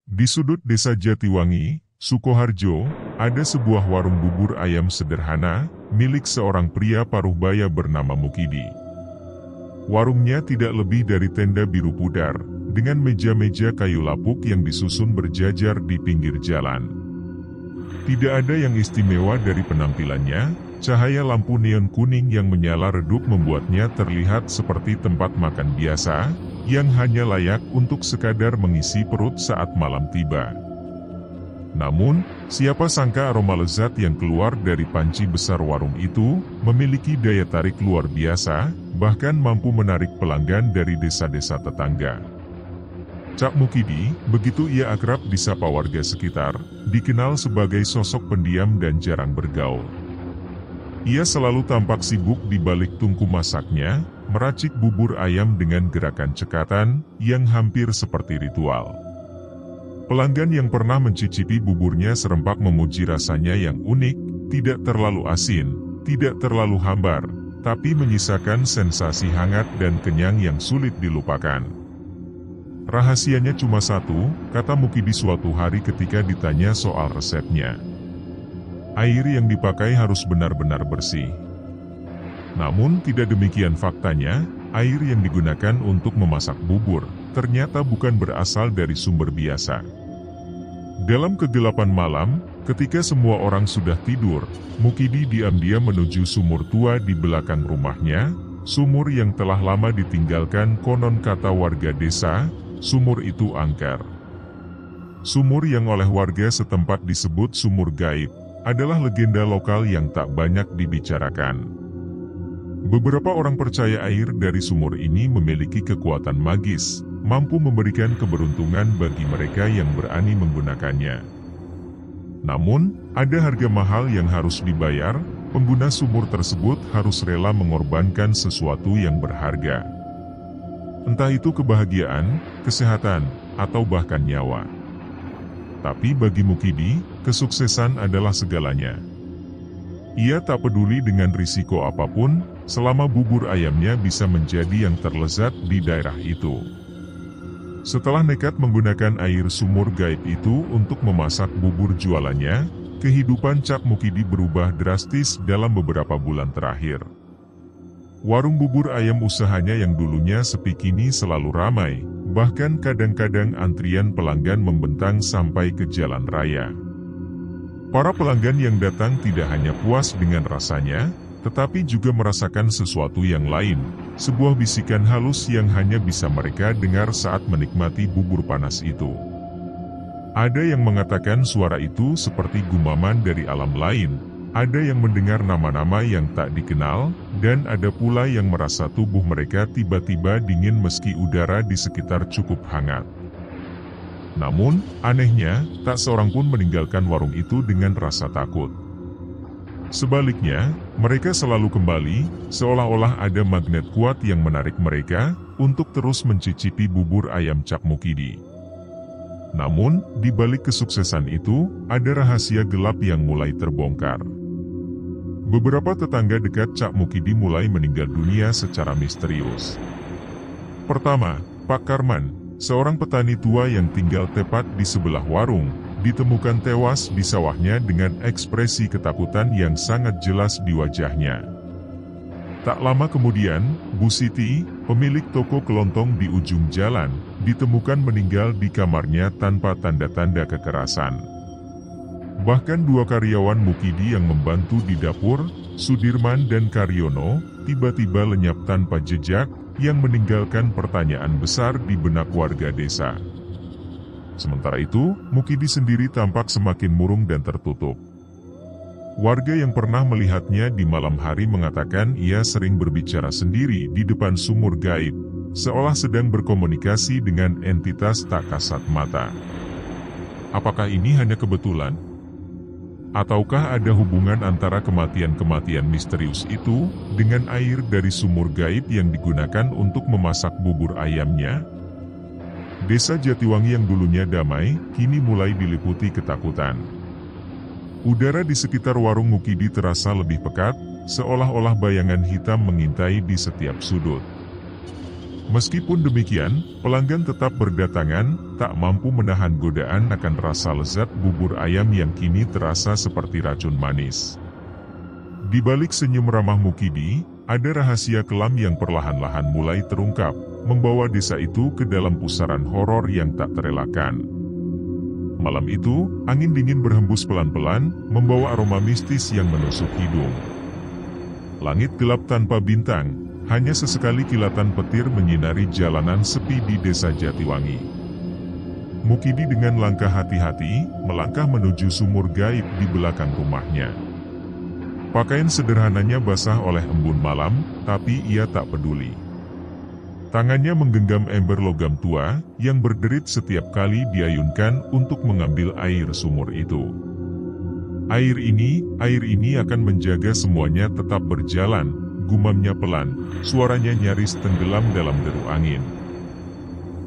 Di sudut desa Jatiwangi, Sukoharjo, ada sebuah warung bubur ayam sederhana, milik seorang pria paruh-baya bernama Mukidi. Warungnya tidak lebih dari tenda biru pudar, dengan meja-meja kayu lapuk yang disusun berjajar di pinggir jalan. Tidak ada yang istimewa dari penampilannya, cahaya lampu neon kuning yang menyala redup membuatnya terlihat seperti tempat makan biasa, yang hanya layak untuk sekadar mengisi perut saat malam tiba. Namun, siapa sangka aroma lezat yang keluar dari panci besar warung itu, memiliki daya tarik luar biasa, bahkan mampu menarik pelanggan dari desa-desa tetangga. Cak Mukidi, begitu ia akrab disapa warga sekitar, dikenal sebagai sosok pendiam dan jarang bergaul. Ia selalu tampak sibuk di balik tungku masaknya, meracik bubur ayam dengan gerakan cekatan, yang hampir seperti ritual. Pelanggan yang pernah mencicipi buburnya serempak memuji rasanya yang unik, tidak terlalu asin, tidak terlalu hambar, tapi menyisakan sensasi hangat dan kenyang yang sulit dilupakan. Rahasianya cuma satu, kata Mukidi suatu hari ketika ditanya soal resepnya. Air yang dipakai harus benar-benar bersih. Namun tidak demikian faktanya, air yang digunakan untuk memasak bubur, ternyata bukan berasal dari sumber biasa. Dalam kegelapan malam, ketika semua orang sudah tidur, Mukidi diam-diam menuju sumur tua di belakang rumahnya, sumur yang telah lama ditinggalkan konon kata warga desa, sumur itu angker. Sumur yang oleh warga setempat disebut sumur gaib, adalah legenda lokal yang tak banyak dibicarakan. Beberapa orang percaya air dari sumur ini memiliki kekuatan magis, mampu memberikan keberuntungan bagi mereka yang berani menggunakannya. Namun, ada harga mahal yang harus dibayar, pengguna sumur tersebut harus rela mengorbankan sesuatu yang berharga. Entah itu kebahagiaan, kesehatan, atau bahkan nyawa. Tapi bagi Mukidi, kesuksesan adalah segalanya. Ia tak peduli dengan risiko apapun, selama bubur ayamnya bisa menjadi yang terlezat di daerah itu. Setelah nekat menggunakan air sumur gaib itu untuk memasak bubur jualannya, kehidupan Cak Mukidi berubah drastis dalam beberapa bulan terakhir. Warung bubur ayam usahanya yang dulunya sepi kini selalu ramai, bahkan kadang-kadang antrian pelanggan membentang sampai ke jalan raya. Para pelanggan yang datang tidak hanya puas dengan rasanya, tetapi juga merasakan sesuatu yang lain, sebuah bisikan halus yang hanya bisa mereka dengar saat menikmati bubur panas itu. Ada yang mengatakan suara itu seperti gumaman dari alam lain, ada yang mendengar nama-nama yang tak dikenal, dan ada pula yang merasa tubuh mereka tiba-tiba dingin meski udara di sekitar cukup hangat. Namun, anehnya, tak seorang pun meninggalkan warung itu dengan rasa takut. Sebaliknya, mereka selalu kembali, seolah-olah ada magnet kuat yang menarik mereka, untuk terus mencicipi bubur ayam Cak Mukidi. Namun, di balik kesuksesan itu, ada rahasia gelap yang mulai terbongkar. Beberapa tetangga dekat Cak Mukidi mulai meninggal dunia secara misterius. Pertama, Pak Karman, seorang petani tua yang tinggal tepat di sebelah warung, ditemukan tewas di sawahnya dengan ekspresi ketakutan yang sangat jelas di wajahnya. Tak lama kemudian, Bu Siti, pemilik toko kelontong di ujung jalan, ditemukan meninggal di kamarnya tanpa tanda-tanda kekerasan. Bahkan dua karyawan Mukidi yang membantu di dapur, Sudirman dan Karyono, tiba-tiba lenyap tanpa jejak, yang meninggalkan pertanyaan besar di benak warga desa. Sementara itu, Mukidi sendiri tampak semakin murung dan tertutup. Warga yang pernah melihatnya di malam hari mengatakan ia sering berbicara sendiri di depan sumur gaib, seolah sedang berkomunikasi dengan entitas tak kasat mata. Apakah ini hanya kebetulan? Ataukah ada hubungan antara kematian-kematian misterius itu dengan air dari sumur gaib yang digunakan untuk memasak bubur ayamnya? Desa Jatiwangi yang dulunya damai, kini mulai diliputi ketakutan. Udara di sekitar warung Mukidi terasa lebih pekat, seolah-olah bayangan hitam mengintai di setiap sudut. Meskipun demikian, pelanggan tetap berdatangan, tak mampu menahan godaan akan rasa lezat bubur ayam yang kini terasa seperti racun manis. Di balik senyum ramah Mukidi, ada rahasia kelam yang perlahan-lahan mulai terungkap, membawa desa itu ke dalam pusaran horor yang tak terelakkan. Malam itu, angin dingin berhembus pelan-pelan, membawa aroma mistis yang menusuk hidung. Langit gelap tanpa bintang, hanya sesekali kilatan petir menyinari jalanan sepi di desa Jatiwangi. Mukidi dengan langkah hati-hati, melangkah menuju sumur gaib di belakang rumahnya. Pakaian sederhananya basah oleh embun malam, tapi ia tak peduli. Tangannya menggenggam ember logam tua, yang berderit setiap kali diayunkan untuk mengambil air sumur itu. Air ini akan menjaga semuanya tetap berjalan, gumamnya pelan, suaranya nyaris tenggelam dalam deru angin.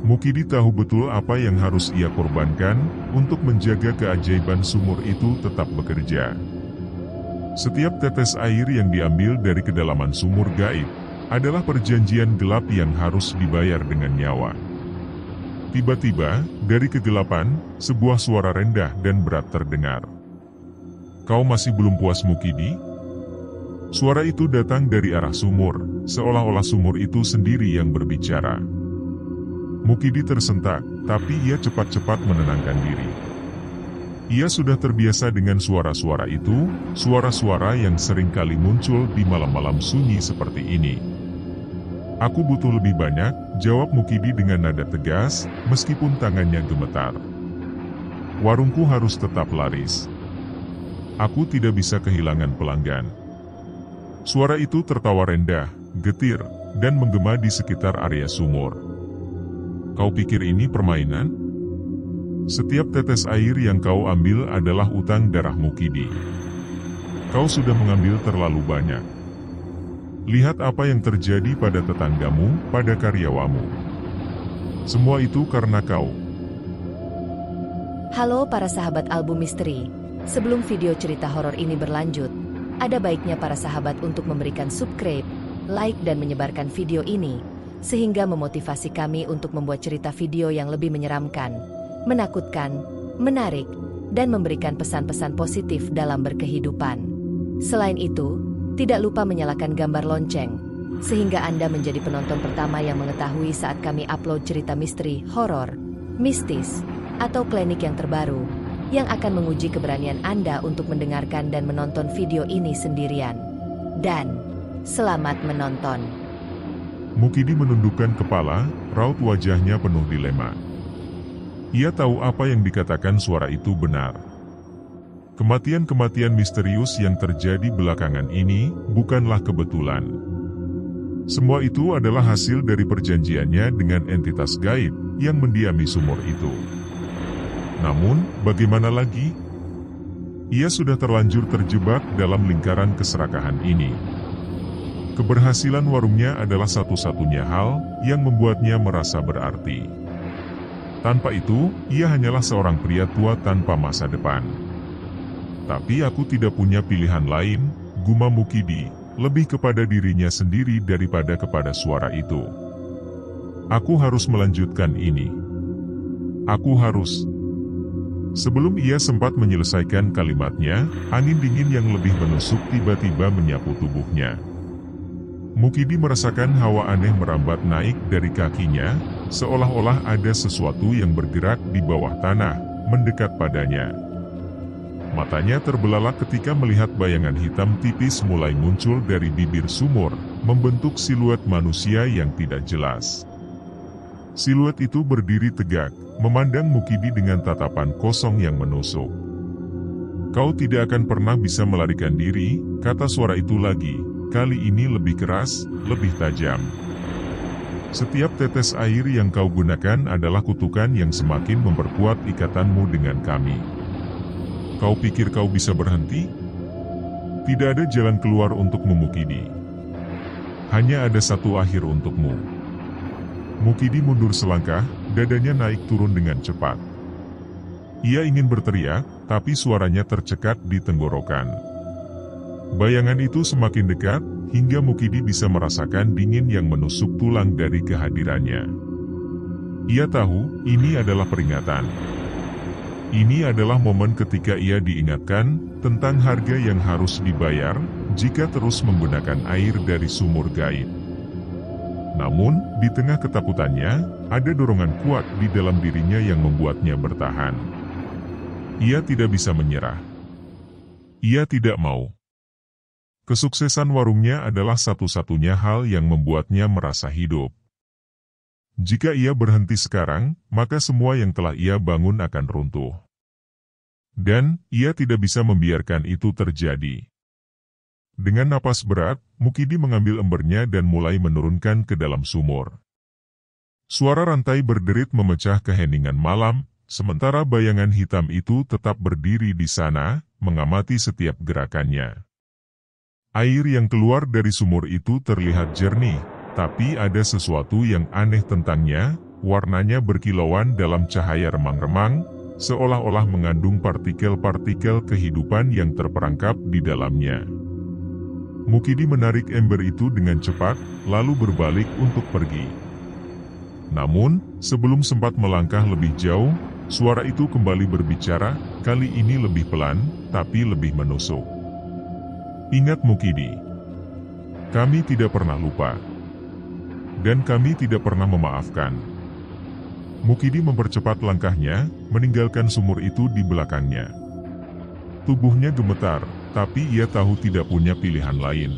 Mukidi tahu betul apa yang harus ia korbankan, untuk menjaga keajaiban sumur itu tetap bekerja. Setiap tetes air yang diambil dari kedalaman sumur gaib, adalah perjanjian gelap yang harus dibayar dengan nyawa. Tiba-tiba, dari kegelapan, sebuah suara rendah dan berat terdengar. "Kau masih belum puas, Mukidi?" Suara itu datang dari arah sumur, seolah-olah sumur itu sendiri yang berbicara. Mukidi tersentak, tapi ia cepat-cepat menenangkan diri. Ia sudah terbiasa dengan suara-suara itu, suara-suara yang sering kali muncul di malam-malam sunyi seperti ini. "Aku butuh lebih banyak," jawab Mukidi dengan nada tegas, meskipun tangannya gemetar. "Warungku harus tetap laris. Aku tidak bisa kehilangan pelanggan." Suara itu tertawa rendah, getir, dan menggema di sekitar area sumur. "Kau pikir ini permainan? Setiap tetes air yang kau ambil adalah utang darah Mukidi. Kau sudah mengambil terlalu banyak. Lihat apa yang terjadi pada tetanggamu, pada karyawamu. Semua itu karena kau." Halo para sahabat album misteri. Sebelum video cerita horor ini berlanjut, ada baiknya para sahabat untuk memberikan subscribe, like dan menyebarkan video ini, sehingga memotivasi kami untuk membuat cerita video yang lebih menyeramkan, menakutkan, menarik, dan memberikan pesan-pesan positif dalam berkehidupan. Selain itu, tidak lupa menyalakan gambar lonceng, sehingga Anda menjadi penonton pertama yang mengetahui saat kami upload cerita misteri, horor, mistis, atau klinik yang terbaru, yang akan menguji keberanian Anda untuk mendengarkan dan menonton video ini sendirian. Dan, selamat menonton. Mukidi menundukkan kepala, raut wajahnya penuh dilema. Ia tahu apa yang dikatakan suara itu benar. Kematian-kematian misterius yang terjadi belakangan ini bukanlah kebetulan. Semua itu adalah hasil dari perjanjiannya dengan entitas gaib yang mendiami sumur itu. Namun, bagaimana lagi? Ia sudah terlanjur terjebak dalam lingkaran keserakahan ini. Keberhasilan warungnya adalah satu-satunya hal yang membuatnya merasa berarti. Tanpa itu, ia hanyalah seorang pria tua tanpa masa depan. "Tapi aku tidak punya pilihan lain," gumam Mukidi, lebih kepada dirinya sendiri daripada kepada suara itu. "Aku harus melanjutkan ini. Aku harus..." Sebelum ia sempat menyelesaikan kalimatnya, angin dingin yang lebih menusuk tiba-tiba menyapu tubuhnya. Mukidi merasakan hawa aneh merambat naik dari kakinya, seolah-olah ada sesuatu yang bergerak di bawah tanah, mendekat padanya. Matanya terbelalak ketika melihat bayangan hitam tipis mulai muncul dari bibir sumur, membentuk siluet manusia yang tidak jelas. Siluet itu berdiri tegak, memandang Mukidi dengan tatapan kosong yang menusuk. "Kau tidak akan pernah bisa melarikan diri," kata suara itu lagi, kali ini lebih keras, lebih tajam. "Setiap tetes air yang kau gunakan adalah kutukan yang semakin memperkuat ikatanmu dengan kami. Kau pikir kau bisa berhenti? Tidak ada jalan keluar untukmu, Mukidi. Hanya ada satu akhir untukmu." Mukidi mundur selangkah, dadanya naik turun dengan cepat. Ia ingin berteriak, tapi suaranya tercekat di tenggorokan. Bayangan itu semakin dekat, hingga Mukidi bisa merasakan dingin yang menusuk tulang dari kehadirannya. Ia tahu, ini adalah peringatan. Ini adalah momen ketika ia diingatkan tentang harga yang harus dibayar jika terus menggunakan air dari sumur gaib. Namun, di tengah ketakutannya, ada dorongan kuat di dalam dirinya yang membuatnya bertahan. Ia tidak bisa menyerah. Ia tidak mau. Kesuksesan warungnya adalah satu-satunya hal yang membuatnya merasa hidup. Jika ia berhenti sekarang, maka semua yang telah ia bangun akan runtuh. Dan, ia tidak bisa membiarkan itu terjadi. Dengan napas berat, Mukidi mengambil embernya dan mulai menurunkan ke dalam sumur. Suara rantai berderit memecah keheningan malam, sementara bayangan hitam itu tetap berdiri di sana, mengamati setiap gerakannya. Air yang keluar dari sumur itu terlihat jernih, tapi ada sesuatu yang aneh tentangnya, warnanya berkilauan dalam cahaya remang-remang, seolah-olah mengandung partikel-partikel kehidupan yang terperangkap di dalamnya. Mukidi menarik ember itu dengan cepat, lalu berbalik untuk pergi. Namun, sebelum sempat melangkah lebih jauh, suara itu kembali berbicara, kali ini lebih pelan, tapi lebih menusuk. Ingat Mukidi, kami tidak pernah lupa. Dan kami tidak pernah memaafkan. Mukidi mempercepat langkahnya, meninggalkan sumur itu di belakangnya. Tubuhnya gemetar, tapi ia tahu tidak punya pilihan lain.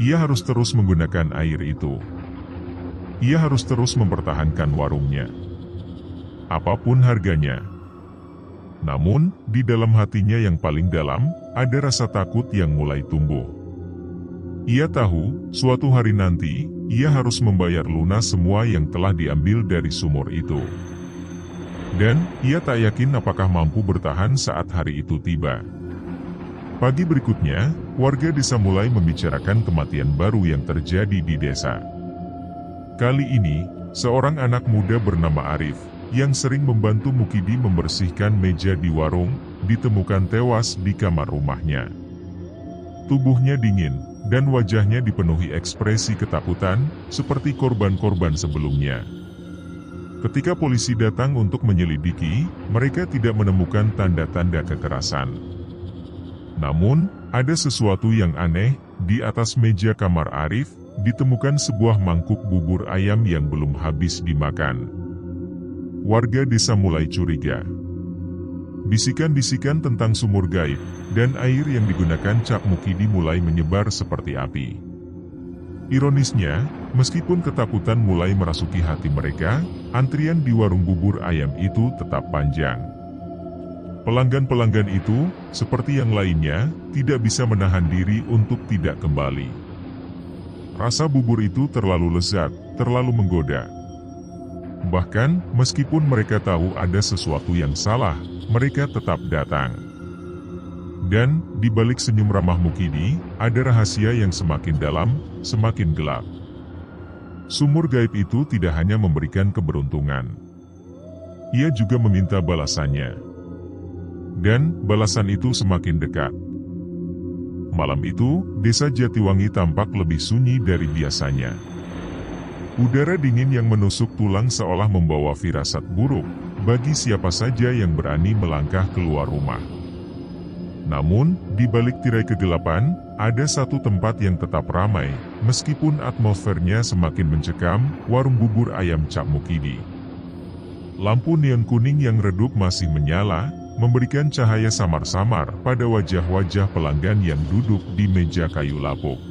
Ia harus terus menggunakan air itu. Ia harus terus mempertahankan warungnya. Apapun harganya. Namun, di dalam hatinya yang paling dalam, ada rasa takut yang mulai tumbuh. Ia tahu, suatu hari nanti, ia harus membayar lunas semua yang telah diambil dari sumur itu. Dan, ia tak yakin apakah mampu bertahan saat hari itu tiba. Pagi berikutnya, warga desa mulai membicarakan kematian baru yang terjadi di desa. Kali ini, seorang anak muda bernama Arif, yang sering membantu Mukidi membersihkan meja di warung, ditemukan tewas di kamar rumahnya. Tubuhnya dingin, dan wajahnya dipenuhi ekspresi ketakutan, seperti korban-korban sebelumnya. Ketika polisi datang untuk menyelidiki, mereka tidak menemukan tanda-tanda kekerasan. Namun, ada sesuatu yang aneh, di atas meja kamar Arif, ditemukan sebuah mangkuk bubur ayam yang belum habis dimakan. Warga desa mulai curiga. Bisikan-bisikan tentang sumur gaib, dan air yang digunakan Cak Mukidi mulai menyebar seperti api. Ironisnya, meskipun ketakutan mulai merasuki hati mereka, antrian di warung bubur ayam itu tetap panjang. Pelanggan-pelanggan itu, seperti yang lainnya, tidak bisa menahan diri untuk tidak kembali. Rasa bubur itu terlalu lezat, terlalu menggoda. Bahkan, meskipun mereka tahu ada sesuatu yang salah, mereka tetap datang. Dan, di balik senyum ramah Mukidi, ada rahasia yang semakin dalam, semakin gelap. Sumur gaib itu tidak hanya memberikan keberuntungan. Ia juga meminta balasannya. Dan, balasan itu semakin dekat. Malam itu, desa Jatiwangi tampak lebih sunyi dari biasanya. Udara dingin yang menusuk tulang seolah membawa firasat buruk bagi siapa saja yang berani melangkah keluar rumah. Namun, di balik tirai kegelapan, ada satu tempat yang tetap ramai, meskipun atmosfernya semakin mencekam, warung bubur ayam Cak Mukidi. Lampu neon kuning yang redup masih menyala, memberikan cahaya samar-samar pada wajah-wajah pelanggan yang duduk di meja kayu lapuk.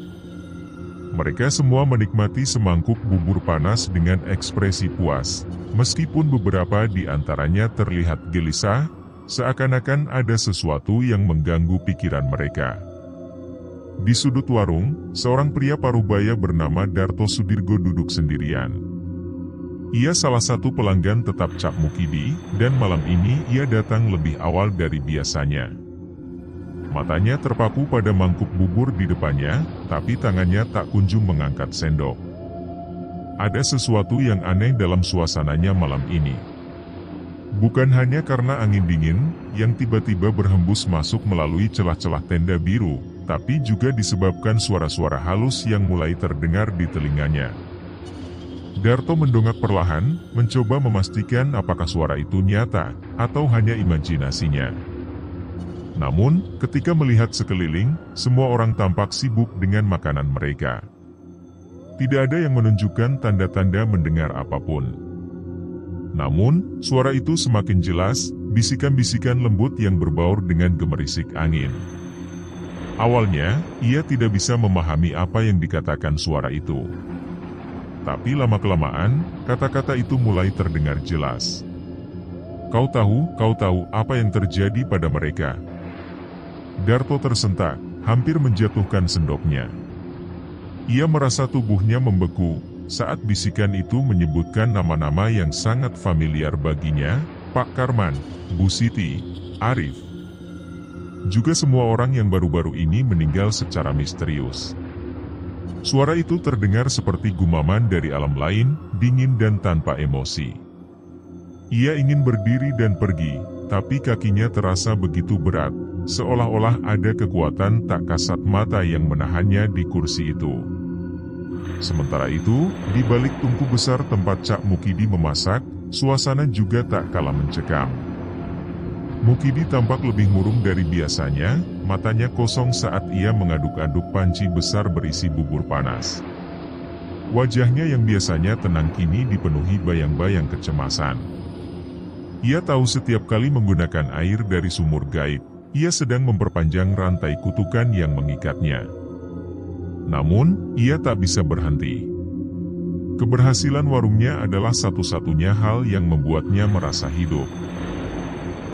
Mereka semua menikmati semangkuk bubur panas dengan ekspresi puas, meskipun beberapa di antaranya terlihat gelisah, seakan-akan ada sesuatu yang mengganggu pikiran mereka. Di sudut warung, seorang pria parubaya bernama Darto Sudirgo duduk sendirian. Ia salah satu pelanggan tetap Cak Mukidi, dan malam ini ia datang lebih awal dari biasanya. Matanya terpaku pada mangkuk bubur di depannya, tapi tangannya tak kunjung mengangkat sendok. Ada sesuatu yang aneh dalam suasananya malam ini. Bukan hanya karena angin dingin, yang tiba-tiba berhembus masuk melalui celah-celah tenda biru, tapi juga disebabkan suara-suara halus yang mulai terdengar di telinganya. Darto mendongak perlahan, mencoba memastikan apakah suara itu nyata atau hanya imajinasinya. Namun, ketika melihat sekeliling, semua orang tampak sibuk dengan makanan mereka. Tidak ada yang menunjukkan tanda-tanda mendengar apapun. Namun, suara itu semakin jelas, bisikan-bisikan lembut yang berbaur dengan gemerisik angin. Awalnya, ia tidak bisa memahami apa yang dikatakan suara itu. Tapi lama-kelamaan, kata-kata itu mulai terdengar jelas. Kau tahu apa yang terjadi pada mereka?" Darto tersentak, hampir menjatuhkan sendoknya. Ia merasa tubuhnya membeku saat bisikan itu menyebutkan nama-nama yang sangat familiar baginya, Pak Karman, Bu Siti, Arif. Juga semua orang yang baru-baru ini meninggal secara misterius. Suara itu terdengar seperti gumaman dari alam lain, dingin dan tanpa emosi. Ia ingin berdiri dan pergi, tapi kakinya terasa begitu berat, seolah-olah ada kekuatan tak kasat mata yang menahannya di kursi itu. Sementara itu, di balik tungku besar tempat Cak Mukidi memasak, suasana juga tak kalah mencekam. Mukidi tampak lebih murung dari biasanya, matanya kosong saat ia mengaduk-aduk panci besar berisi bubur panas. Wajahnya yang biasanya tenang kini dipenuhi bayang-bayang kecemasan. Ia tahu setiap kali menggunakan air dari sumur gaib, ia sedang memperpanjang rantai kutukan yang mengikatnya. Namun, ia tak bisa berhenti. Keberhasilan warungnya adalah satu-satunya hal yang membuatnya merasa hidup.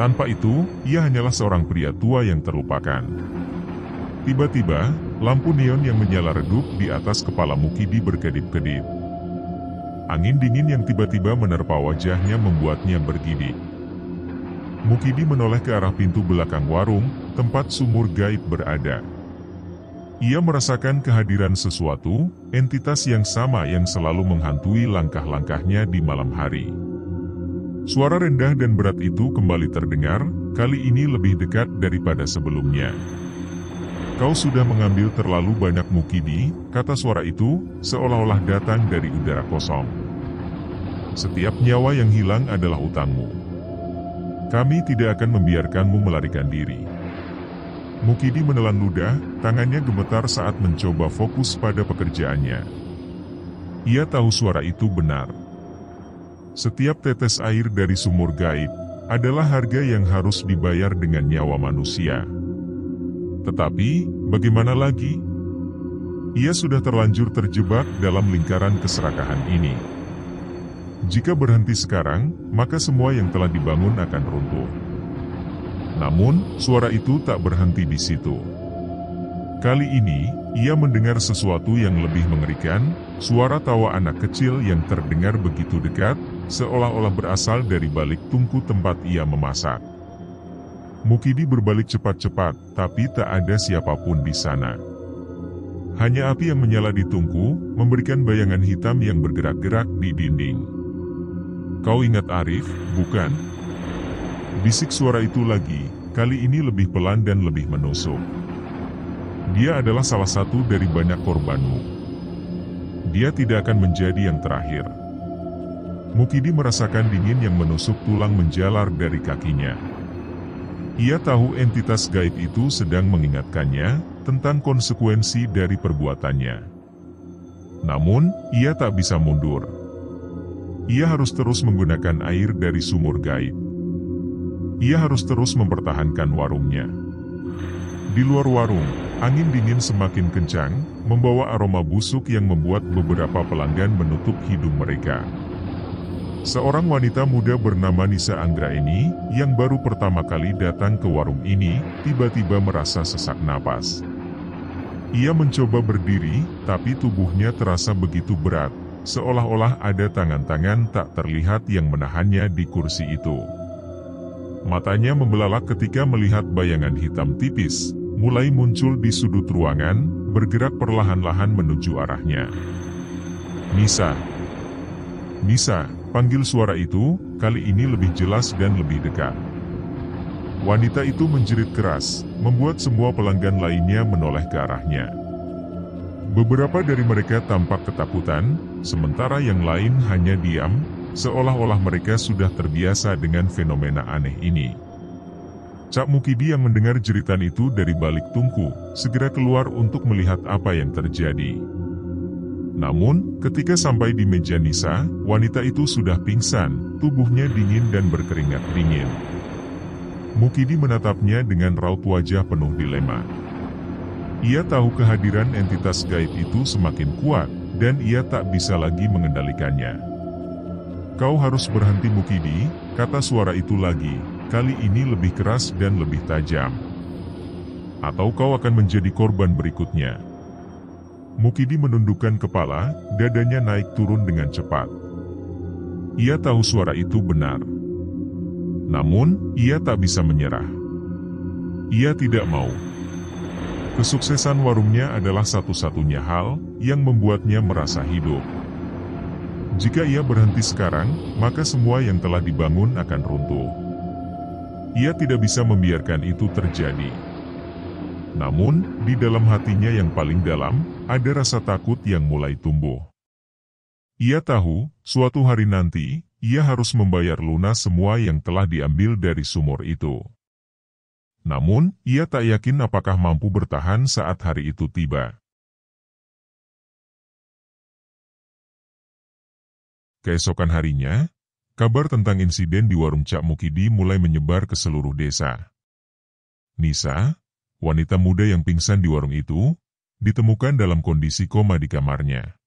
Tanpa itu, ia hanyalah seorang pria tua yang terlupakan. Tiba-tiba, lampu neon yang menyala redup di atas kepala Mukidi berkedip-kedip. Angin dingin yang tiba-tiba menerpa wajahnya membuatnya bergidik. Mukidi menoleh ke arah pintu belakang warung, tempat sumur gaib berada. Ia merasakan kehadiran sesuatu, entitas yang sama yang selalu menghantui langkah-langkahnya di malam hari. Suara rendah dan berat itu kembali terdengar, kali ini lebih dekat daripada sebelumnya. "Kau sudah mengambil terlalu banyak Mukidi," kata suara itu, seolah-olah datang dari udara kosong. "Setiap nyawa yang hilang adalah utangmu. Kami tidak akan membiarkanmu melarikan diri." Mukidi menelan ludah, tangannya gemetar saat mencoba fokus pada pekerjaannya. Ia tahu suara itu benar. Setiap tetes air dari sumur gaib adalah harga yang harus dibayar dengan nyawa manusia. Tetapi, bagaimana lagi? Ia sudah terlanjur terjebak dalam lingkaran keserakahan ini. Jika berhenti sekarang, maka semua yang telah dibangun akan runtuh. Namun, suara itu tak berhenti di situ. Kali ini, ia mendengar sesuatu yang lebih mengerikan, suara tawa anak kecil yang terdengar begitu dekat, seolah-olah berasal dari balik tungku tempat ia memasak. Mukidi berbalik cepat-cepat, tapi tak ada siapapun di sana. Hanya api yang menyala di tungku, memberikan bayangan hitam yang bergerak-gerak di dinding. "Kau ingat Arif, bukan?" Bisik suara itu lagi, kali ini lebih pelan dan lebih menusuk. "Dia adalah salah satu dari banyak korbanmu. Dia tidak akan menjadi yang terakhir." Mukidi merasakan dingin yang menusuk tulang menjalar dari kakinya. Ia tahu entitas gaib itu sedang mengingatkannya tentang konsekuensi dari perbuatannya. Namun, ia tak bisa mundur. Ia harus terus menggunakan air dari sumur gaib. Ia harus terus mempertahankan warungnya. Di luar warung, angin dingin semakin kencang, membawa aroma busuk yang membuat beberapa pelanggan menutup hidung mereka. Seorang wanita muda bernama Nisa Anggraeni, yang baru pertama kali datang ke warung ini, tiba-tiba merasa sesak napas. Ia mencoba berdiri, tapi tubuhnya terasa begitu berat, seolah-olah ada tangan-tangan tak terlihat yang menahannya di kursi itu. Matanya membelalak ketika melihat bayangan hitam tipis, mulai muncul di sudut ruangan, bergerak perlahan-lahan menuju arahnya. "Nisa! Nisa!" panggil suara itu, kali ini lebih jelas dan lebih dekat. Wanita itu menjerit keras, membuat semua pelanggan lainnya menoleh ke arahnya. Beberapa dari mereka tampak ketakutan, sementara yang lain hanya diam, seolah-olah mereka sudah terbiasa dengan fenomena aneh ini. Cak Mukidi yang mendengar jeritan itu dari balik tungku, segera keluar untuk melihat apa yang terjadi. Namun, ketika sampai di meja Nisa, wanita itu sudah pingsan, tubuhnya dingin dan berkeringat dingin. Mukidi menatapnya dengan raut wajah penuh dilema. Ia tahu kehadiran entitas gaib itu semakin kuat, dan ia tak bisa lagi mengendalikannya. "Kau harus berhenti Mukidi," kata suara itu lagi, kali ini lebih keras dan lebih tajam. "Atau kau akan menjadi korban berikutnya." Mukidi menundukkan kepala, dadanya naik turun dengan cepat. Ia tahu suara itu benar. Namun, ia tak bisa menyerah. Ia tidak mau. Kesuksesan warungnya adalah satu-satunya hal yang membuatnya merasa hidup. Jika ia berhenti sekarang, maka semua yang telah dibangun akan runtuh. Ia tidak bisa membiarkan itu terjadi. Namun, di dalam hatinya yang paling dalam, ada rasa takut yang mulai tumbuh. Ia tahu, suatu hari nanti, ia harus membayar lunas semua yang telah diambil dari sumur itu. Namun, ia tak yakin apakah mampu bertahan saat hari itu tiba. Keesokan harinya, kabar tentang insiden di warung Cak Mukidi mulai menyebar ke seluruh desa. Nisa, wanita muda yang pingsan di warung itu, ditemukan dalam kondisi koma di kamarnya.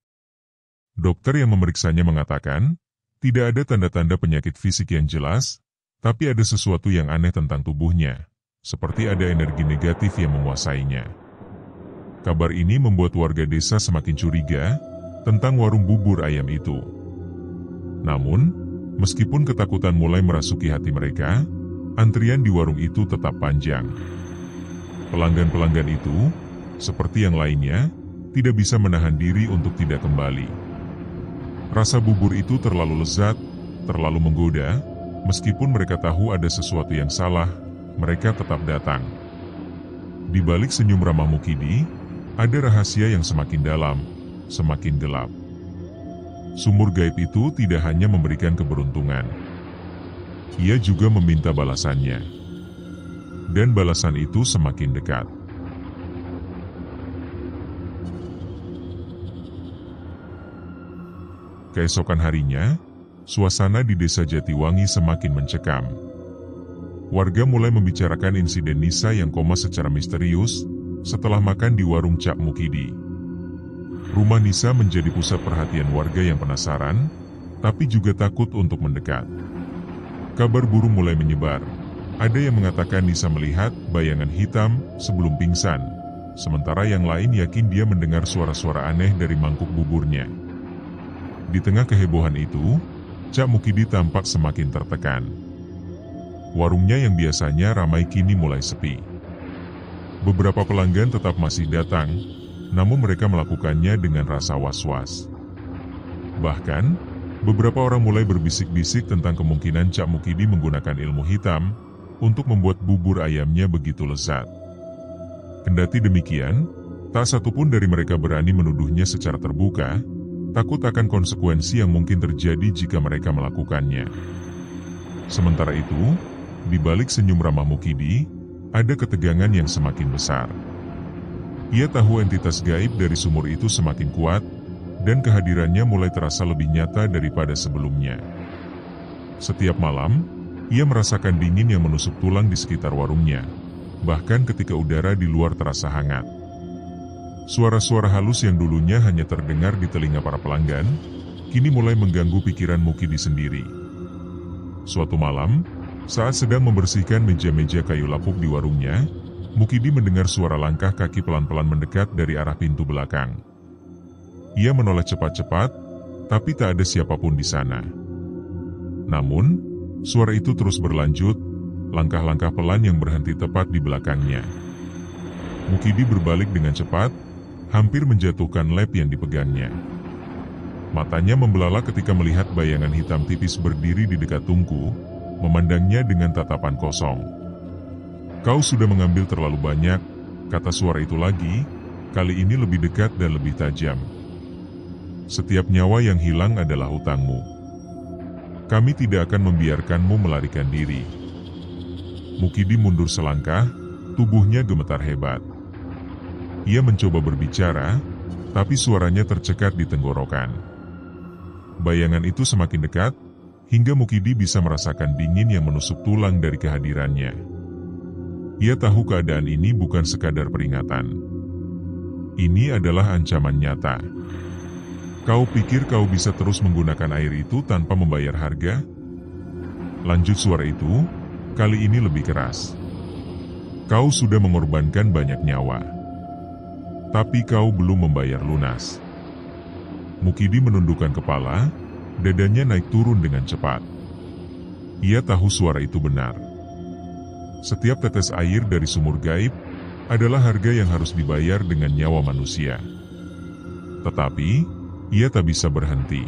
Dokter yang memeriksanya mengatakan, tidak ada tanda-tanda penyakit fisik yang jelas, tapi ada sesuatu yang aneh tentang tubuhnya, seperti ada energi negatif yang menguasainya. Kabar ini membuat warga desa semakin curiga tentang warung bubur ayam itu. Namun, meskipun ketakutan mulai merasuki hati mereka, antrian di warung itu tetap panjang. Pelanggan-pelanggan itu, seperti yang lainnya, tidak bisa menahan diri untuk tidak kembali. Rasa bubur itu terlalu lezat, terlalu menggoda, meskipun mereka tahu ada sesuatu yang salah, mereka tetap datang. Di balik senyum ramah Mukidi, ada rahasia yang semakin dalam, semakin gelap. Sumur gaib itu tidak hanya memberikan keberuntungan. Ia juga meminta balasannya. Dan balasan itu semakin dekat. Keesokan harinya, suasana di desa Jatiwangi semakin mencekam. Warga mulai membicarakan insiden Nisa yang koma secara misterius setelah makan di warung Cak Mukidi. Rumah Nisa menjadi pusat perhatian warga yang penasaran, tapi juga takut untuk mendekat. Kabar burung mulai menyebar. Ada yang mengatakan Nisa melihat bayangan hitam sebelum pingsan, sementara yang lain yakin dia mendengar suara-suara aneh dari mangkuk buburnya. Di tengah kehebohan itu, Cak Mukidi tampak semakin tertekan. Warungnya yang biasanya ramai kini mulai sepi. Beberapa pelanggan tetap masih datang, namun mereka melakukannya dengan rasa was-was. Bahkan, beberapa orang mulai berbisik-bisik tentang kemungkinan Cak Mukidi menggunakan ilmu hitam untuk membuat bubur ayamnya begitu lezat. Kendati demikian, tak satupun dari mereka berani menuduhnya secara terbuka, takut akan konsekuensi yang mungkin terjadi jika mereka melakukannya. Sementara itu, di balik senyum ramah Mukidi, ada ketegangan yang semakin besar. Ia tahu entitas gaib dari sumur itu semakin kuat, dan kehadirannya mulai terasa lebih nyata daripada sebelumnya. Setiap malam, ia merasakan dingin yang menusuk tulang di sekitar warungnya, bahkan ketika udara di luar terasa hangat. Suara-suara halus yang dulunya hanya terdengar di telinga para pelanggan, kini mulai mengganggu pikiran Mukidi sendiri. Suatu malam, saat sedang membersihkan meja-meja kayu lapuk di warungnya, Mukidi mendengar suara langkah kaki pelan-pelan mendekat dari arah pintu belakang. Ia menoleh cepat-cepat, tapi tak ada siapapun di sana. Namun, suara itu terus berlanjut, langkah-langkah pelan yang berhenti tepat di belakangnya. Mukidi berbalik dengan cepat, hampir menjatuhkan lap yang dipegangnya. Matanya membelalak ketika melihat bayangan hitam tipis berdiri di dekat tungku, memandangnya dengan tatapan kosong. Kau sudah mengambil terlalu banyak, kata suara itu lagi, kali ini lebih dekat dan lebih tajam. Setiap nyawa yang hilang adalah hutangmu. Kami tidak akan membiarkanmu melarikan diri. Mukidi mundur selangkah, tubuhnya gemetar hebat. Ia mencoba berbicara, tapi suaranya tercekat di tenggorokan. Bayangan itu semakin dekat, hingga Mukidi bisa merasakan dingin yang menusuk tulang dari kehadirannya. Ia tahu keadaan ini bukan sekadar peringatan. Ini adalah ancaman nyata. Kau pikir kau bisa terus menggunakan air itu tanpa membayar harga? Lanjut suara itu, kali ini lebih keras. Kau sudah mengorbankan banyak nyawa. Tapi kau belum membayar lunas. Mukidi menundukkan kepala, dadanya naik turun dengan cepat. Ia tahu suara itu benar. Setiap tetes air dari sumur gaib adalah harga yang harus dibayar dengan nyawa manusia. Tetapi, ia tak bisa berhenti.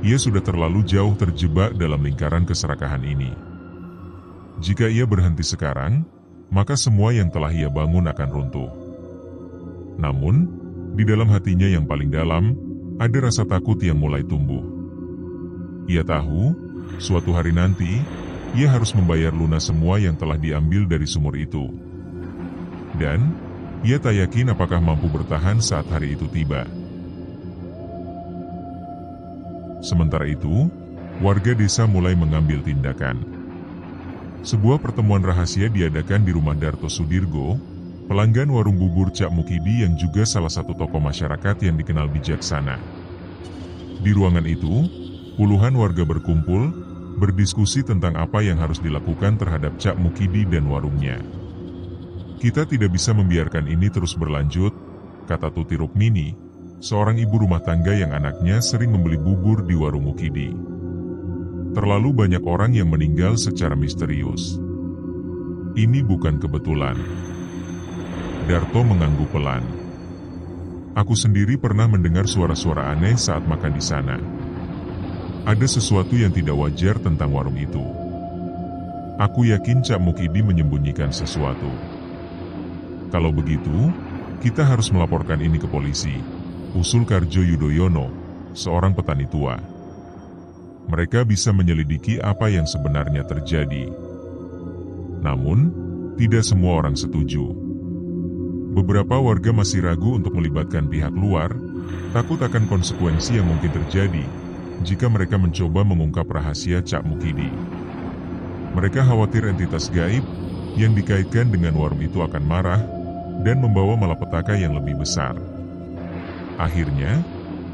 Ia sudah terlalu jauh terjebak dalam lingkaran keserakahan ini. Jika ia berhenti sekarang, maka semua yang telah ia bangun akan runtuh. Namun, di dalam hatinya yang paling dalam, ada rasa takut yang mulai tumbuh. Ia tahu, suatu hari nanti, ia harus membayar lunas semua yang telah diambil dari sumur itu. Dan, ia tak yakin apakah mampu bertahan saat hari itu tiba. Sementara itu, warga desa mulai mengambil tindakan. Sebuah pertemuan rahasia diadakan di rumah Darto Sudirgo, pelanggan warung bubur Cak Mukidi yang juga salah satu tokoh masyarakat yang dikenal bijaksana. Di ruangan itu, puluhan warga berkumpul, berdiskusi tentang apa yang harus dilakukan terhadap Cak Mukidi dan warungnya. Kita tidak bisa membiarkan ini terus berlanjut, kata Tuti Rukmini, seorang ibu rumah tangga yang anaknya sering membeli bubur di warung Mukidi. Terlalu banyak orang yang meninggal secara misterius. Ini bukan kebetulan. Darto mengangguk pelan. Aku sendiri pernah mendengar suara-suara aneh saat makan di sana. Ada sesuatu yang tidak wajar tentang warung itu. Aku yakin Cak Mukidi menyembunyikan sesuatu. Kalau begitu, kita harus melaporkan ini ke polisi, usul Karjo Yudoyono, seorang petani tua. Mereka bisa menyelidiki apa yang sebenarnya terjadi. Namun, tidak semua orang setuju. Beberapa warga masih ragu untuk melibatkan pihak luar, takut akan konsekuensi yang mungkin terjadi jika mereka mencoba mengungkap rahasia Cak Mukidi. Mereka khawatir entitas gaib yang dikaitkan dengan warung itu akan marah dan membawa malapetaka yang lebih besar. Akhirnya,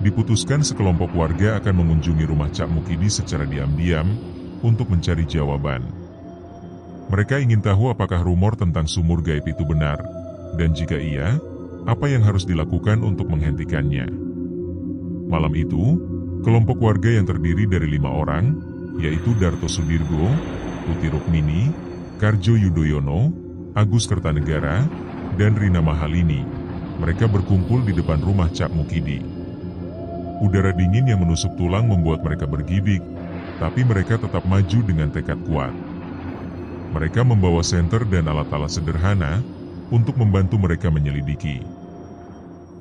diputuskan sekelompok warga akan mengunjungi rumah Cak Mukidi secara diam-diam untuk mencari jawaban. Mereka ingin tahu apakah rumor tentang sumur gaib itu benar, dan jika iya, apa yang harus dilakukan untuk menghentikannya. Malam itu, kelompok warga yang terdiri dari 5 orang, yaitu Darto Sudirgo, Tuti Rukmini, Karjo Yudoyono, Agus Kertanegara, dan Rina Mahalini. Mereka berkumpul di depan rumah Cak Mukidi. Udara dingin yang menusuk tulang membuat mereka bergidik, tapi mereka tetap maju dengan tekad kuat. Mereka membawa senter dan alat-alat sederhana untuk membantu mereka menyelidiki.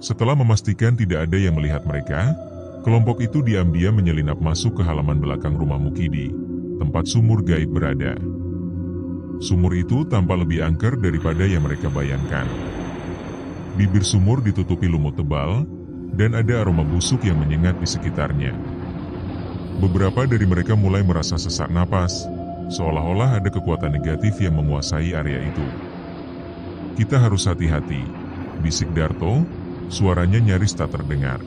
Setelah memastikan tidak ada yang melihat mereka, kelompok itu diam-diam menyelinap masuk ke halaman belakang rumah Mukidi, tempat sumur gaib berada. Sumur itu tampak lebih angker daripada yang mereka bayangkan. Bibir sumur ditutupi lumut tebal, dan ada aroma busuk yang menyengat di sekitarnya. Beberapa dari mereka mulai merasa sesak napas, seolah-olah ada kekuatan negatif yang menguasai area itu. Kita harus hati-hati, bisik Darto, suaranya nyaris tak terdengar.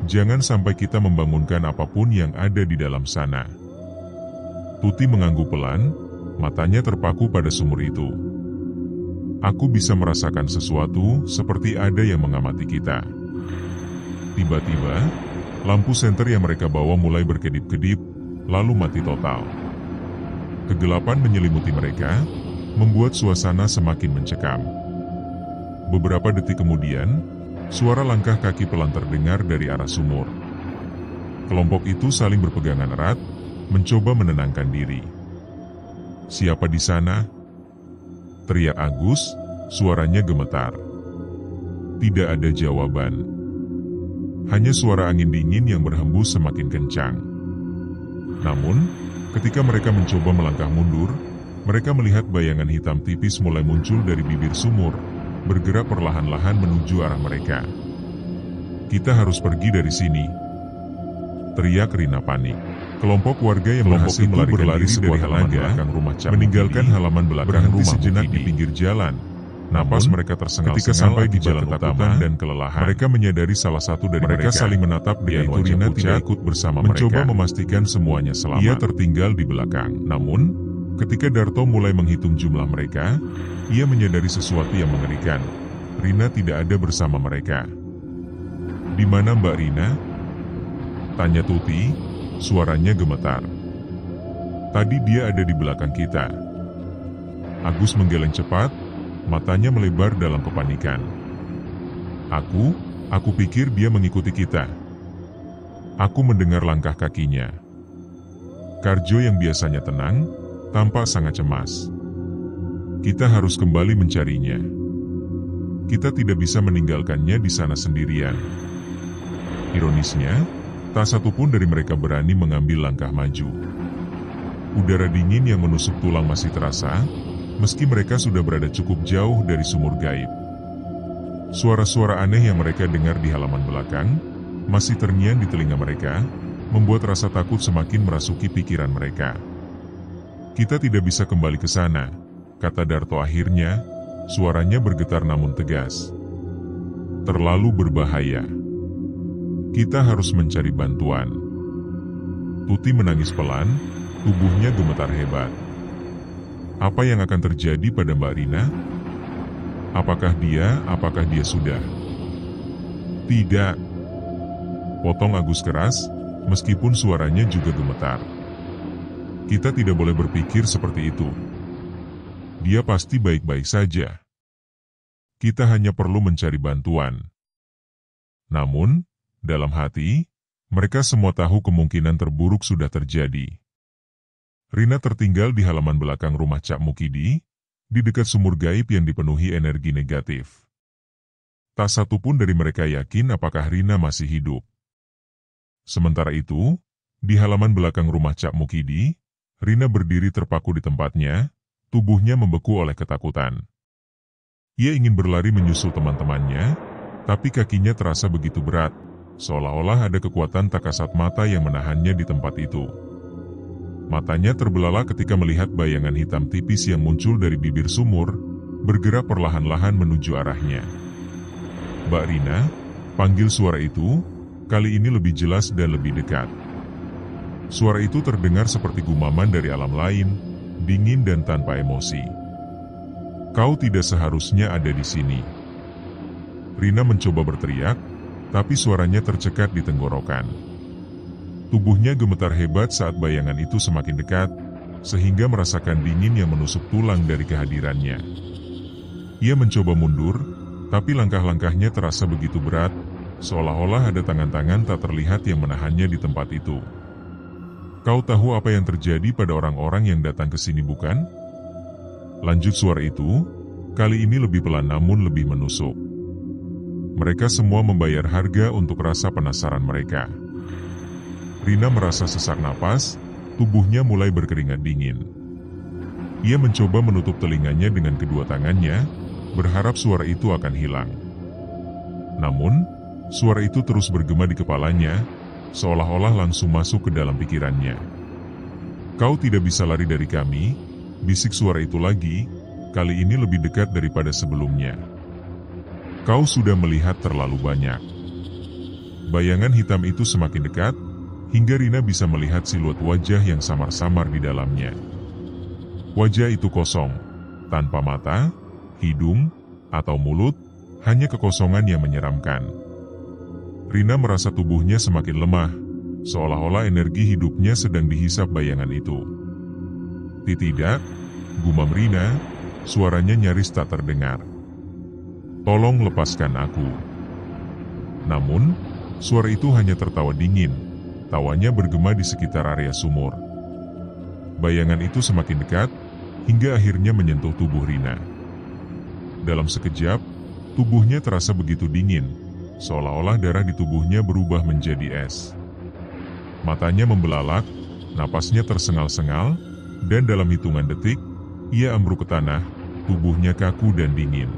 Jangan sampai kita membangunkan apapun yang ada di dalam sana. Tuti mengangguk pelan, matanya terpaku pada sumur itu. Aku bisa merasakan sesuatu seperti ada yang mengamati kita. Tiba-tiba, lampu senter yang mereka bawa mulai berkedip-kedip, lalu mati total. Kegelapan menyelimuti mereka, membuat suasana semakin mencekam. Beberapa detik kemudian, suara langkah kaki pelan terdengar dari arah sumur. Kelompok itu saling berpegangan erat, mencoba menenangkan diri. Siapa di sana? Teriak Agus, suaranya gemetar. Tidak ada jawaban. Hanya suara angin dingin yang berhembus semakin kencang. Namun, ketika mereka mencoba melangkah mundur, mereka melihat bayangan hitam tipis mulai muncul dari bibir sumur, bergerak perlahan-lahan menuju arah mereka. Kita harus pergi dari sini, teriak Rina panik. Kelompok warga yang berhasil berlari dari halaman belakang rumah Cak meninggalkan halaman belakang berhenti sejenak di pinggir jalan. Napas mereka tersengal ketika sampai di jalan utama dan kelelahan. Mereka menyadari salah satu dari mereka saling menatap dengan wajah Rina tidak ikut bersama mereka. Mencoba memastikan semuanya selamat. Ia tertinggal di belakang. Namun, ketika Darto mulai menghitung jumlah mereka, ia menyadari sesuatu yang mengerikan. Rina tidak ada bersama mereka. Di mana Mbak Rina? Tanya Tuti, suaranya gemetar. Tadi dia ada di belakang kita. Agus menggeleng cepat, matanya melebar dalam kepanikan. Aku pikir dia mengikuti kita. Aku mendengar langkah kakinya. Karjo yang biasanya tenang, tampak sangat cemas. Kita harus kembali mencarinya. Kita tidak bisa meninggalkannya di sana sendirian. Ironisnya, tak satu pun dari mereka berani mengambil langkah maju. Udara dingin yang menusuk tulang masih terasa, meski mereka sudah berada cukup jauh dari sumur gaib. Suara-suara aneh yang mereka dengar di halaman belakang, masih terngiang di telinga mereka, membuat rasa takut semakin merasuki pikiran mereka. Kita tidak bisa kembali ke sana, kata Darto akhirnya, suaranya bergetar namun tegas. Terlalu berbahaya. Kita harus mencari bantuan. Tuti menangis pelan, tubuhnya gemetar hebat. Apa yang akan terjadi pada Mbak Rina? Apakah dia sudah? Tidak. Potong Agus keras, meskipun suaranya juga gemetar. Kita tidak boleh berpikir seperti itu. Dia pasti baik-baik saja. Kita hanya perlu mencari bantuan. Namun, dalam hati, mereka semua tahu kemungkinan terburuk sudah terjadi. Rina tertinggal di halaman belakang rumah Cak Mukidi, di dekat sumur gaib yang dipenuhi energi negatif. Tak satu pun dari mereka yakin apakah Rina masih hidup. Sementara itu, di halaman belakang rumah Cak Mukidi, Rina berdiri terpaku di tempatnya, tubuhnya membeku oleh ketakutan. Ia ingin berlari menyusul teman-temannya, tapi kakinya terasa begitu berat, seolah-olah ada kekuatan tak kasat mata yang menahannya di tempat itu. Matanya terbelalak ketika melihat bayangan hitam tipis yang muncul dari bibir sumur, bergerak perlahan-lahan menuju arahnya. Mbak Rina, panggil suara itu, kali ini lebih jelas dan lebih dekat. Suara itu terdengar seperti gumaman dari alam lain, dingin dan tanpa emosi. Kau tidak seharusnya ada di sini. Rina mencoba berteriak, tapi suaranya tercekat di tenggorokan. Tubuhnya gemetar hebat saat bayangan itu semakin dekat, sehingga merasakan dingin yang menusuk tulang dari kehadirannya. Ia mencoba mundur, tapi langkah-langkahnya terasa begitu berat, seolah-olah ada tangan-tangan tak terlihat yang menahannya di tempat itu. Kau tahu apa yang terjadi pada orang-orang yang datang ke sini, bukan? Lanjut suara itu, kali ini lebih pelan namun lebih menusuk. Mereka semua membayar harga untuk rasa penasaran mereka. Rina merasa sesak napas, tubuhnya mulai berkeringat dingin. Ia mencoba menutup telinganya dengan kedua tangannya, berharap suara itu akan hilang. Namun, suara itu terus bergema di kepalanya, seolah-olah langsung masuk ke dalam pikirannya. Kau tidak bisa lari dari kami, bisik suara itu lagi, kali ini lebih dekat daripada sebelumnya. Kau sudah melihat terlalu banyak. Bayangan hitam itu semakin dekat, hingga Rina bisa melihat siluet wajah yang samar-samar di dalamnya. Wajah itu kosong, tanpa mata, hidung, atau mulut, hanya kekosongan yang menyeramkan. Rina merasa tubuhnya semakin lemah, seolah-olah energi hidupnya sedang dihisap bayangan itu. Tidak, gumam Rina, suaranya nyaris tak terdengar. Tolong lepaskan aku. Namun, suara itu hanya tertawa dingin, tawanya bergema di sekitar area sumur. Bayangan itu semakin dekat, hingga akhirnya menyentuh tubuh Rina. Dalam sekejap, tubuhnya terasa begitu dingin, seolah-olah darah di tubuhnya berubah menjadi es. Matanya membelalak, napasnya tersengal-sengal, dan dalam hitungan detik, ia ambruk ke tanah, tubuhnya kaku dan dingin.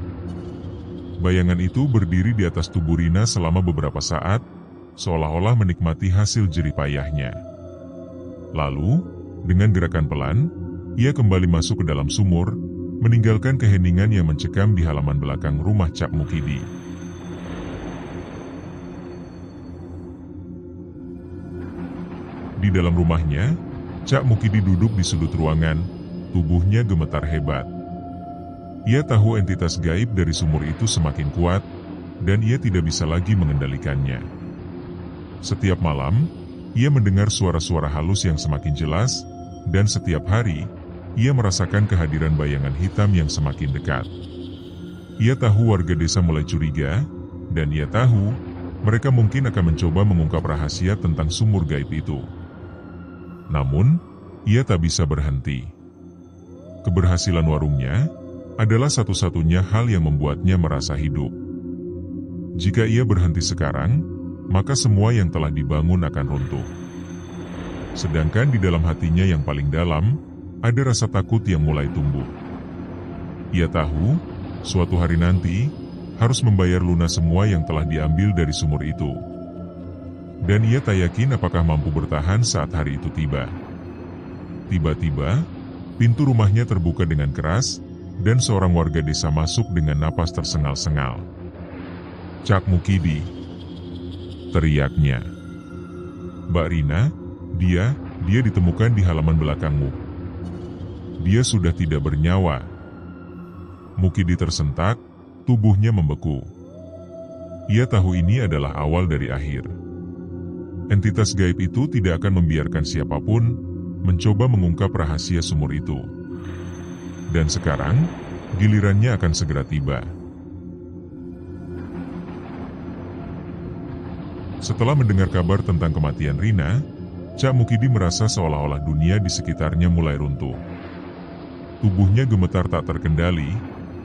Bayangan itu berdiri di atas tubuh Rina selama beberapa saat, seolah-olah menikmati hasil jerih payahnya. Lalu, dengan gerakan pelan, ia kembali masuk ke dalam sumur, meninggalkan keheningan yang mencekam di halaman belakang rumah Cak Mukidi. Di dalam rumahnya, Cak Mukidi duduk di sudut ruangan, tubuhnya gemetar hebat. Ia tahu entitas gaib dari sumur itu semakin kuat, dan ia tidak bisa lagi mengendalikannya. Setiap malam, ia mendengar suara-suara halus yang semakin jelas, dan setiap hari, ia merasakan kehadiran bayangan hitam yang semakin dekat. Ia tahu warga desa mulai curiga, dan ia tahu mereka mungkin akan mencoba mengungkap rahasia tentang sumur gaib itu. Namun, ia tak bisa berhenti. Keberhasilan warungnya adalah satu-satunya hal yang membuatnya merasa hidup. Jika ia berhenti sekarang, maka semua yang telah dibangun akan runtuh. Sedangkan di dalam hatinya yang paling dalam, ada rasa takut yang mulai tumbuh. Ia tahu, suatu hari nanti, harus membayar lunas semua yang telah diambil dari sumur itu. Dan ia tak yakin apakah mampu bertahan saat hari itu tiba. Tiba-tiba, pintu rumahnya terbuka dengan keras, dan seorang warga desa masuk dengan napas tersengal-sengal. "Cak Mukidi," teriaknya. "Mbak Rina, dia ditemukan di halaman belakangmu. Dia sudah tidak bernyawa." Mukidi tersentak, tubuhnya membeku. Ia tahu ini adalah awal dari akhir. Entitas gaib itu tidak akan membiarkan siapapun mencoba mengungkap rahasia sumur itu. Dan sekarang, gilirannya akan segera tiba. Setelah mendengar kabar tentang kematian Rina, Cak Mukidi merasa seolah-olah dunia di sekitarnya mulai runtuh. Tubuhnya gemetar tak terkendali,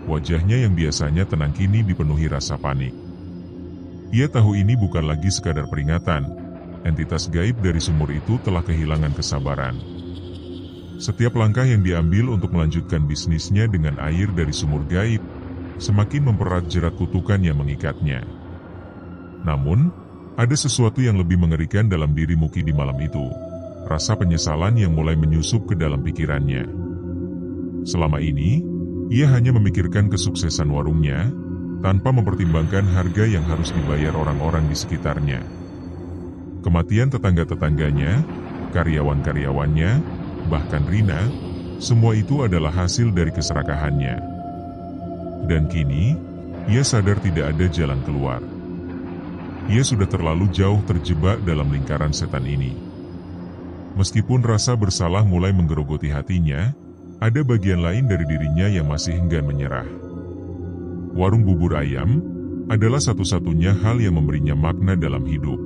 wajahnya yang biasanya tenang kini dipenuhi rasa panik. Ia tahu ini bukan lagi sekadar peringatan, entitas gaib dari sumur itu telah kehilangan kesabaran. Setiap langkah yang diambil untuk melanjutkan bisnisnya dengan air dari sumur gaib, semakin mempererat jerat kutukan yang mengikatnya. Namun, ada sesuatu yang lebih mengerikan dalam diri Mukidi malam itu, rasa penyesalan yang mulai menyusup ke dalam pikirannya. Selama ini, ia hanya memikirkan kesuksesan warungnya, tanpa mempertimbangkan harga yang harus dibayar orang-orang di sekitarnya. Kematian tetangga-tetangganya, karyawan-karyawannya, bahkan Rina, semua itu adalah hasil dari keserakahannya. Dan kini, ia sadar tidak ada jalan keluar. Ia sudah terlalu jauh terjebak dalam lingkaran setan ini. Meskipun rasa bersalah mulai menggerogoti hatinya, ada bagian lain dari dirinya yang masih enggan menyerah. Warung bubur ayam adalah satu-satunya hal yang memberinya makna dalam hidup.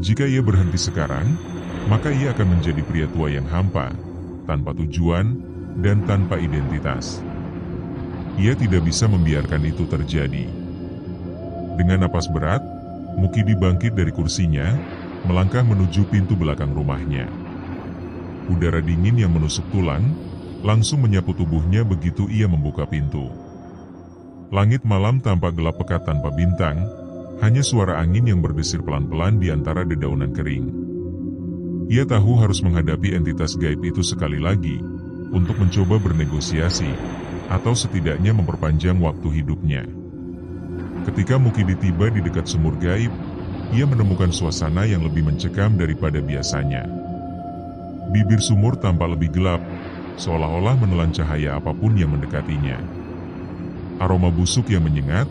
Jika ia berhenti sekarang, maka ia akan menjadi pria tua yang hampa, tanpa tujuan, dan tanpa identitas. Ia tidak bisa membiarkan itu terjadi. Dengan napas berat, Mukidi bangkit dari kursinya, melangkah menuju pintu belakang rumahnya. Udara dingin yang menusuk tulang, langsung menyapu tubuhnya begitu ia membuka pintu. Langit malam tampak gelap pekat tanpa bintang, hanya suara angin yang berdesir pelan-pelan di antara dedaunan kering. Ia tahu harus menghadapi entitas gaib itu sekali lagi, untuk mencoba bernegosiasi, atau setidaknya memperpanjang waktu hidupnya. Ketika Mukidi tiba di dekat sumur gaib, ia menemukan suasana yang lebih mencekam daripada biasanya. Bibir sumur tampak lebih gelap, seolah-olah menelan cahaya apapun yang mendekatinya. Aroma busuk yang menyengat,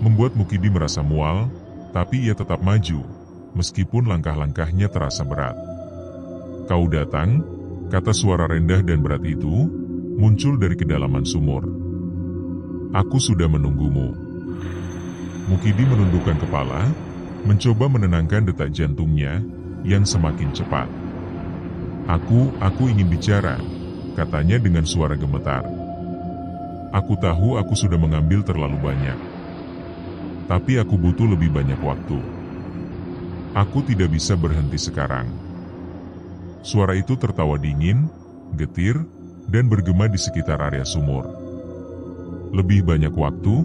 membuat Mukidi merasa mual, tapi ia tetap maju, meskipun langkah-langkahnya terasa berat. "Kau datang," kata suara rendah dan berat itu, muncul dari kedalaman sumur. "Aku sudah menunggumu." Mukidi menundukkan kepala, mencoba menenangkan detak jantungnya, yang semakin cepat. Aku ingin bicara," katanya dengan suara gemetar. Aku tahu aku sudah mengambil terlalu banyak. Tapi aku butuh lebih banyak waktu. Aku tidak bisa berhenti sekarang. Suara itu tertawa dingin, getir, dan bergema di sekitar area sumur. Lebih banyak waktu?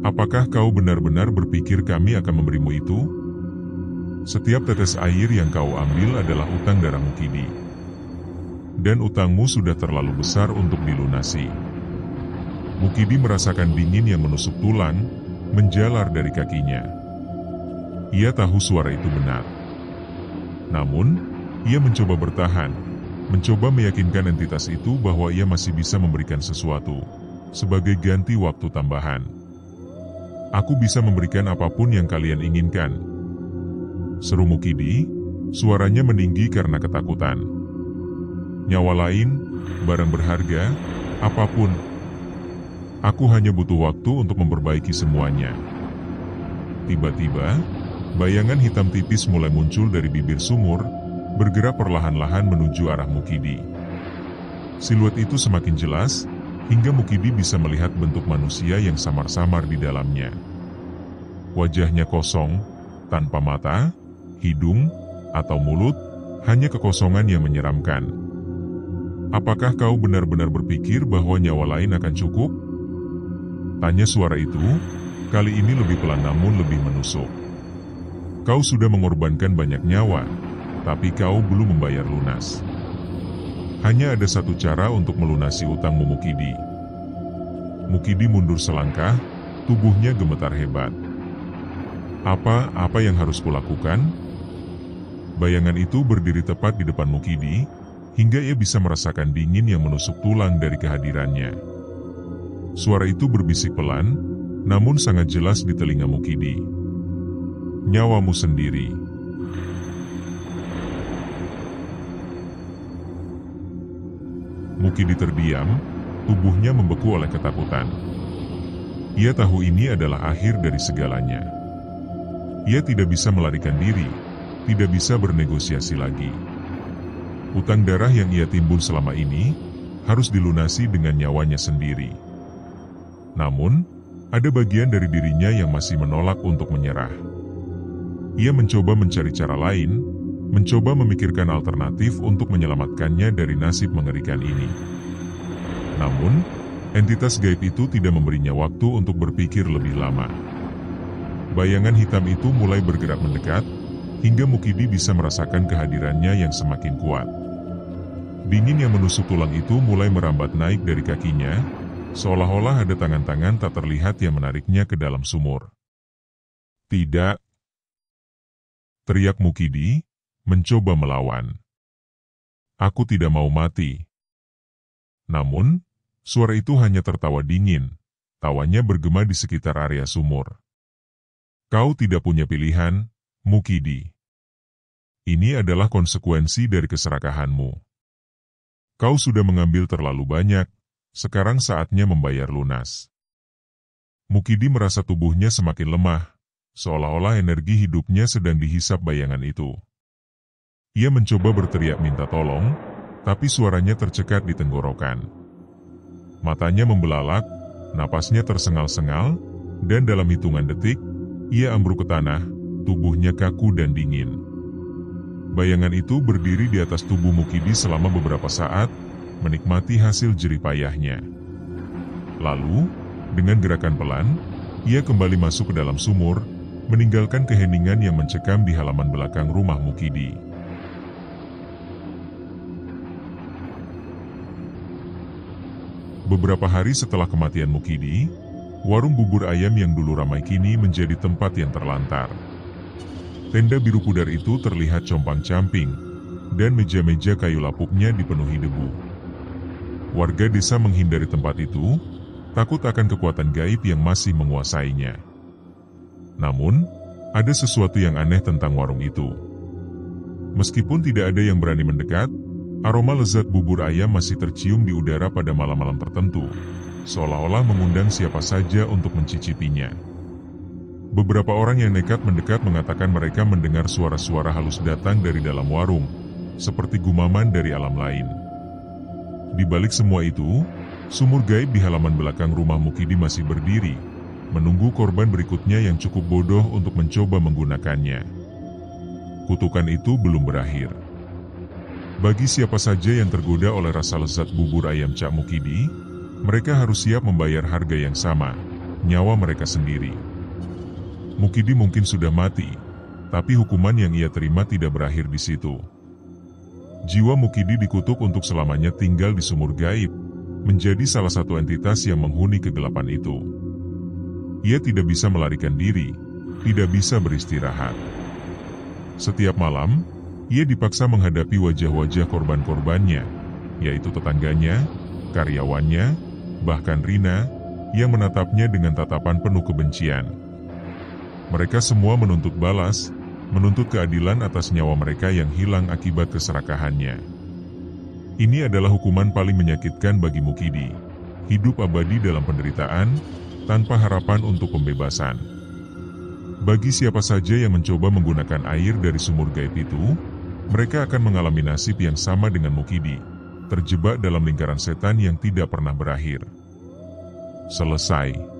Apakah kau benar-benar berpikir kami akan memberimu itu? Setiap tetes air yang kau ambil adalah utang darah Mukidi. Dan utangmu sudah terlalu besar untuk dilunasi. Mukidi merasakan dingin yang menusuk tulang, menjalar dari kakinya. Ia tahu suara itu benar. Namun, ia mencoba bertahan, mencoba meyakinkan entitas itu bahwa ia masih bisa memberikan sesuatu, sebagai ganti waktu tambahan. Aku bisa memberikan apapun yang kalian inginkan. Seru Mukidi, suaranya meninggi karena ketakutan. Nyawa lain, barang berharga, apapun. Aku hanya butuh waktu untuk memperbaiki semuanya. Tiba-tiba, bayangan hitam tipis mulai muncul dari bibir sumur, bergerak perlahan-lahan menuju arah Mukidi. Siluet itu semakin jelas, hingga Mukidi bisa melihat bentuk manusia yang samar-samar di dalamnya. Wajahnya kosong, tanpa mata, hidung, atau mulut, hanya kekosongan yang menyeramkan. Apakah kau benar-benar berpikir bahwa nyawa lain akan cukup? Tanya suara itu, kali ini lebih pelan namun lebih menusuk. Kau sudah mengorbankan banyak nyawa, tapi kau belum membayar lunas. Hanya ada satu cara untuk melunasi utangmu Mukidi. Mukidi mundur selangkah, tubuhnya gemetar hebat. Apa yang harus kulakukan? Bayangan itu berdiri tepat di depan Mukidi, hingga ia bisa merasakan dingin yang menusuk tulang dari kehadirannya. Suara itu berbisik pelan, namun sangat jelas di telinga Mukidi. Nyawamu sendiri. Mukidi terdiam, tubuhnya membeku oleh ketakutan. Ia tahu ini adalah akhir dari segalanya. Ia tidak bisa melarikan diri, tidak bisa bernegosiasi lagi. Utang darah yang ia timbun selama ini, harus dilunasi dengan nyawanya sendiri. Namun, ada bagian dari dirinya yang masih menolak untuk menyerah. Ia mencoba mencari cara lain, mencoba memikirkan alternatif untuk menyelamatkannya dari nasib mengerikan ini. Namun, entitas gaib itu tidak memberinya waktu untuk berpikir lebih lama. Bayangan hitam itu mulai bergerak mendekat, hingga Mukidi bisa merasakan kehadirannya yang semakin kuat. Dingin yang menusuk tulang itu mulai merambat naik dari kakinya, seolah-olah ada tangan-tangan tak terlihat yang menariknya ke dalam sumur. Tidak, teriak Mukidi, mencoba melawan. Aku tidak mau mati. Namun, suara itu hanya tertawa dingin, tawanya bergema di sekitar area sumur. Kau tidak punya pilihan, Mukidi. Ini adalah konsekuensi dari keserakahanmu. Kau sudah mengambil terlalu banyak, sekarang saatnya membayar lunas. Mukidi merasa tubuhnya semakin lemah, seolah-olah energi hidupnya sedang dihisap bayangan itu. Ia mencoba berteriak minta tolong, tapi suaranya tercekat di tenggorokan. Matanya membelalak, napasnya tersengal-sengal, dan dalam hitungan detik, ia ambruk ke tanah, tubuhnya kaku dan dingin. Bayangan itu berdiri di atas tubuh Mukidi selama beberapa saat, menikmati hasil jerih payahnya. Lalu, dengan gerakan pelan, ia kembali masuk ke dalam sumur, meninggalkan keheningan yang mencekam di halaman belakang rumah Mukidi. Beberapa hari setelah kematian Mukidi, warung bubur ayam yang dulu ramai kini menjadi tempat yang terlantar. Tenda biru pudar itu terlihat compang-camping, dan meja-meja kayu lapuknya dipenuhi debu. Warga desa menghindari tempat itu, takut akan kekuatan gaib yang masih menguasainya. Namun, ada sesuatu yang aneh tentang warung itu. Meskipun tidak ada yang berani mendekat, aroma lezat bubur ayam masih tercium di udara pada malam-malam tertentu, seolah-olah mengundang siapa saja untuk mencicipinya. Beberapa orang yang nekat mendekat mengatakan mereka mendengar suara-suara halus datang dari dalam warung, seperti gumaman dari alam lain. Di balik semua itu, Sumur gaib di halaman belakang rumah Mukidi masih berdiri, menunggu korban berikutnya yang cukup bodoh untuk mencoba menggunakannya. Kutukan itu belum berakhir. Bagi siapa saja yang tergoda oleh rasa lezat bubur ayam Cak Mukidi, mereka harus siap membayar harga yang sama, nyawa mereka sendiri. Mukidi mungkin sudah mati, tapi hukuman yang ia terima tidak berakhir di situ. Jiwa Mukidi dikutuk untuk selamanya tinggal di sumur gaib, menjadi salah satu entitas yang menghuni kegelapan itu. Ia tidak bisa melarikan diri, tidak bisa beristirahat. Setiap malam, ia dipaksa menghadapi wajah-wajah korban-korbannya, yaitu tetangganya, karyawannya, bahkan Rina, yang menatapnya dengan tatapan penuh kebencian. Mereka semua menuntut balas, menuntut keadilan atas nyawa mereka yang hilang akibat keserakahannya. Ini adalah hukuman paling menyakitkan bagi Mukidi, hidup abadi dalam penderitaan, tanpa harapan untuk pembebasan. Bagi siapa saja yang mencoba menggunakan air dari sumur gaib itu, mereka akan mengalami nasib yang sama dengan Mukidi, terjebak dalam lingkaran setan yang tidak pernah berakhir. Selesai.